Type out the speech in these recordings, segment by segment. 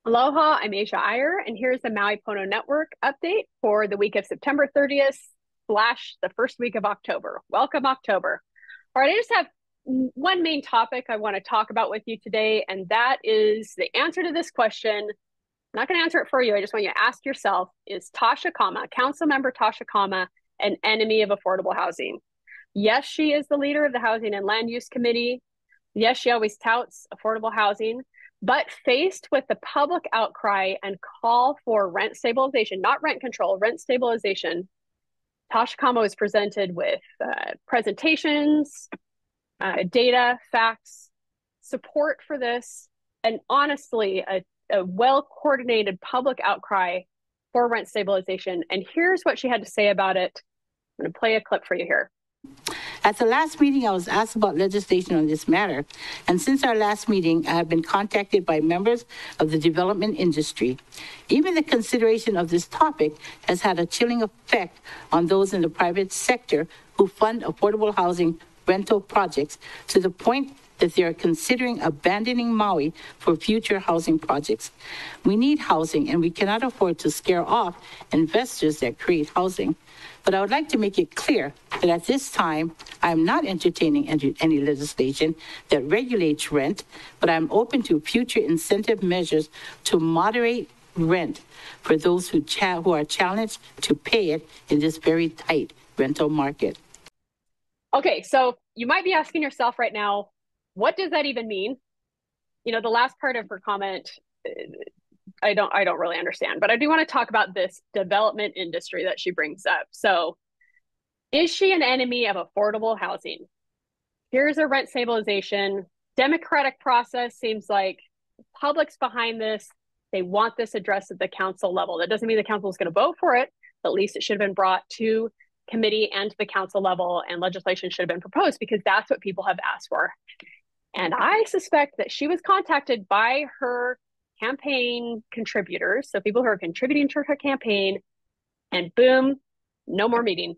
Aloha, I'm Aja Eyre, and here's the Maui Pono Network update for the week of September 30th / the first week of October. Welcome, October. All right, I just have one main topic I want to talk about with you today, and that is the answer to this question. I'm not going to answer it for you. I just want you to ask yourself, is Tasha Kama, Council Member Tasha Kama, an enemy of affordable housing? Yes, she is the leader of the Housing and Land Use Committee. Yes, she always touts affordable housing. But faced with the public outcry and call for rent stabilization, not rent control, rent stabilization, Tasha Kama was presented with presentations, data, facts, support for this, and honestly, a well-coordinated public outcry for rent stabilization. And here's what she had to say about it. I'm going to play a clip for you here. At the last meeting, I was asked about legislation on this matter, and since our last meeting, I have been contacted by members of the development industry. Even the consideration of this topic has had a chilling effect on those in the private sector who fund affordable housing rental projects, to the point that they are considering abandoning Maui for future housing projects. We need housing, and we cannot afford to scare off investors that create housing. But I would like to make it clear that at this time, I'm not entertaining any legislation that regulates rent, but I'm open to future incentive measures to moderate rent for those who are challenged to pay it in this very tight rental market. Okay, so you might be asking yourself right now, what does that even mean? You know, the last part of her comment, I don't really understand, but I do want to talk about this development industry that she brings up. So, is she an enemy of affordable housing? Here's a rent stabilization. Democratic process seems like the public's behind this. They want this addressed at the council level. That doesn't mean the council is going to vote for it, but at least it should have been brought to committee and to the council level, and legislation should have been proposed because that's what people have asked for. And I suspect that she was contacted by her campaign contributors, so people who are contributing to her campaign, and boom, no more meeting,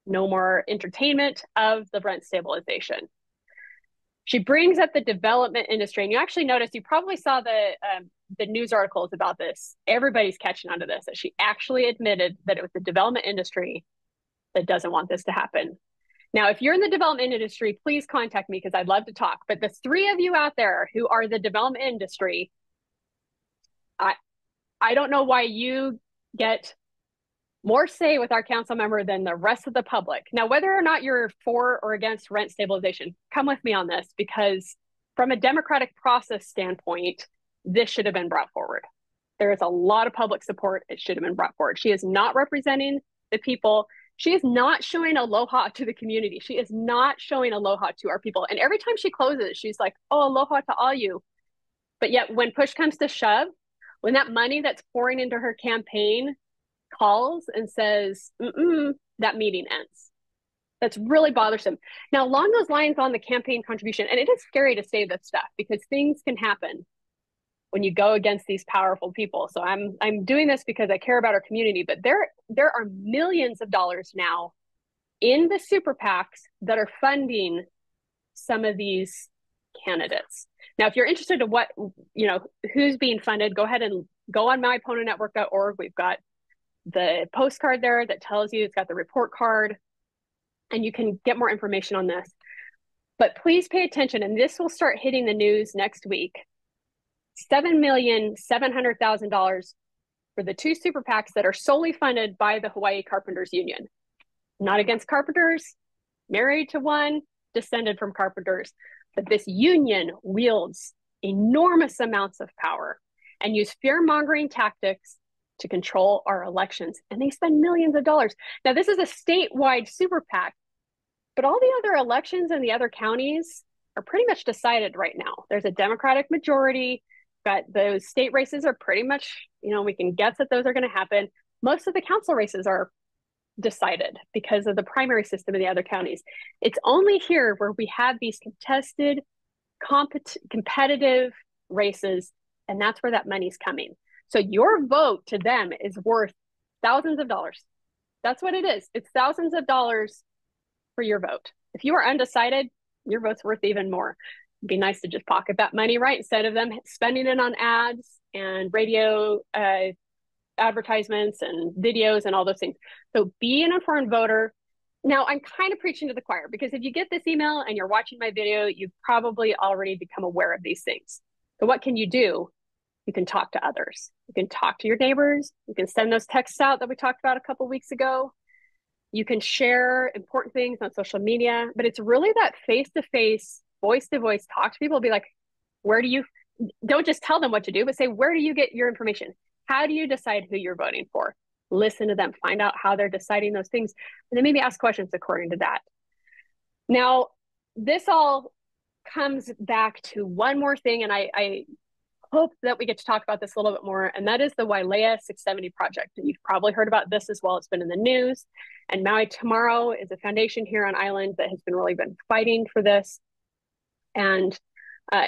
no more entertainment of the rent stabilization. She brings up the development industry, and you actually notice, you probably saw the news articles about this. Everybody's catching on to this, that she actually admitted that it was the development industry that doesn't want this to happen. Now, if you're in the development industry, please contact me because I'd love to talk. But the three of you out there who are the development industry, I don't know why you get more say with our council member than the rest of the public. Now, whether or not you're for or against rent stabilization, come with me on this, because from a democratic process standpoint, this should have been brought forward. There is a lot of public support. It should have been brought forward. She is not representing the people. She is not showing aloha to the community. She is not showing aloha to our people. And every time she closes, she's like, oh, aloha to all you. But yet when push comes to shove, when that money that's pouring into her campaign calls and says, that meeting ends. That's really bothersome. Now, along those lines on the campaign contribution, and it is scary to say this stuff because things can happen when you go against these powerful people. So I'm doing this because I care about our community, but there are millions of dollars now in the SuperPACs that are funding some of these candidates. Now, if you're interested in what, who's being funded, go ahead and go on mauipononetwork.org. We've got the postcard there that tells you, it's got the report card, and you can get more information on this. But please pay attention, and this will start hitting the news next week. $7,700,000 for the two super PACs that are solely funded by the Hawaii Carpenters Union. Not against carpenters, married to one, descended from carpenters, but this union wields enormous amounts of power and use fear-mongering tactics to control our elections, and they spend millions of dollars. Now, this is a statewide super PAC, but all the other elections in the other counties are pretty much decided right now. There's a Democratic majority, but those state races are pretty much, we can guess that those are going to happen. Most of the council races are decided because of the primary system in the other counties. It's only here where we have these contested, competitive races, and that's where that money's coming. So your vote to them is worth thousands of dollars. That's what it is. It's thousands of dollars for your vote. If you are undecided, your vote's worth even more. It'd be nice to just pocket that money, right? Instead of them spending it on ads and radio advertisements and videos and all those things. So be an informed voter. Now, I'm kind of preaching to the choir because if you get this email and you're watching my video, you've probably already become aware of these things. So what can you do? You can talk to others. You can talk to your neighbors. You can send those texts out that we talked about a couple of weeks ago. You can share important things on social media, but it's really that face-to-face, voice-to-voice talk to people. Be like, don't just tell them what to do, but say, where do you get your information? How do you decide who you're voting for? Listen to them, find out how they're deciding those things, and then maybe ask questions according to that. Now, this all comes back to one more thing, and I hope that we get to talk about this a little bit more, and that is the Wailea 670 project. And you've probably heard about this as well. It's been in the news. And Maui Tomorrow is a foundation here on island that has really been fighting for this. And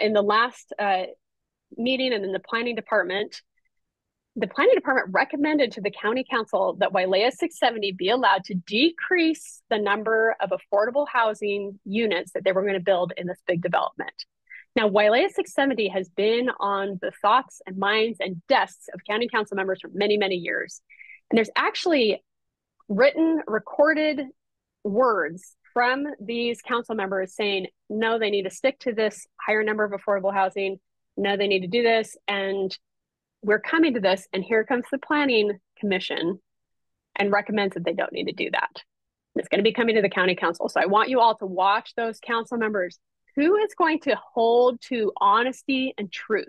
in the last meeting and in the planning department recommended to the county council that Wailea 670 be allowed to decrease the number of affordable housing units that they were going to build in this big development. Now, Wailea 670 has been on the thoughts and minds and desks of county council members for many, many years. And there's actually written, recorded words from these council members saying, no, they need to stick to this higher number of affordable housing. No, they need to do this. And we're coming to this. And here comes the planning commission and recommends that they don't need to do that. And it's going to be coming to the county council. So I want you all to watch those council members. Who is going to hold to honesty and truth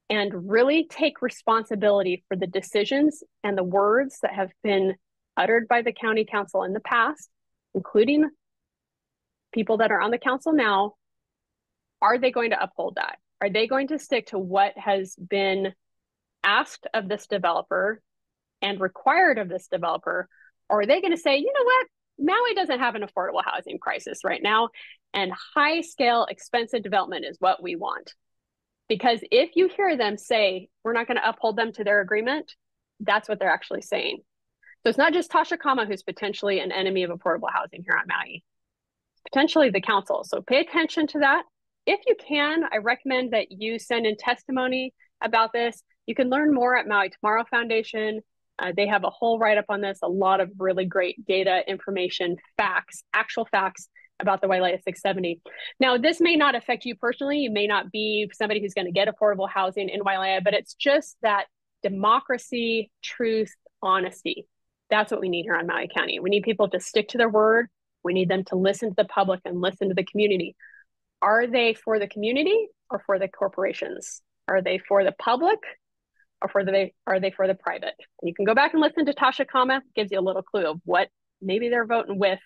and really take responsibility for the decisions and the words that have been uttered by the county council in the past, including people that are on the council now? Are they going to uphold that? Are they going to stick to what has been asked of this developer and required of this developer? Or are they going to say, you know what? Maui doesn't have an affordable housing crisis right now, and high-scale, expensive development is what we want. Because if you hear them say, we're not going to uphold them to their agreement, that's what they're actually saying. So it's not just Tasha Kama who's potentially an enemy of affordable housing here on Maui. It's potentially the council. So pay attention to that. If you can, I recommend that you send in testimony about this. You can learn more at Maui Tomorrow Foundation. They have a whole write-up on this, a lot of really great data, information, facts, actual facts about the Wailea 670. Now, this may not affect you personally. You may not be somebody who's going to get affordable housing in Wailea, but it's just that democracy, truth, honesty. That's what we need here on Maui County. We need people to stick to their word. We need them to listen to the public and listen to the community. Are they for the community or for the corporations? Are they for the public or are they for the private? And you can go back and listen to Tasha Kama. Gives you a little clue of what maybe they're voting with.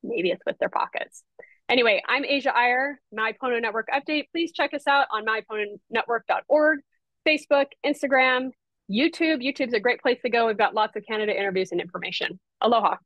Maybe it's with their pockets. Anyway, I'm Aja Eyre, Maui Pono Network update. Please check us out on mauipononetwork.org, Facebook, Instagram, YouTube. YouTube's a great place to go. We've got lots of candidate interviews and information. Aloha.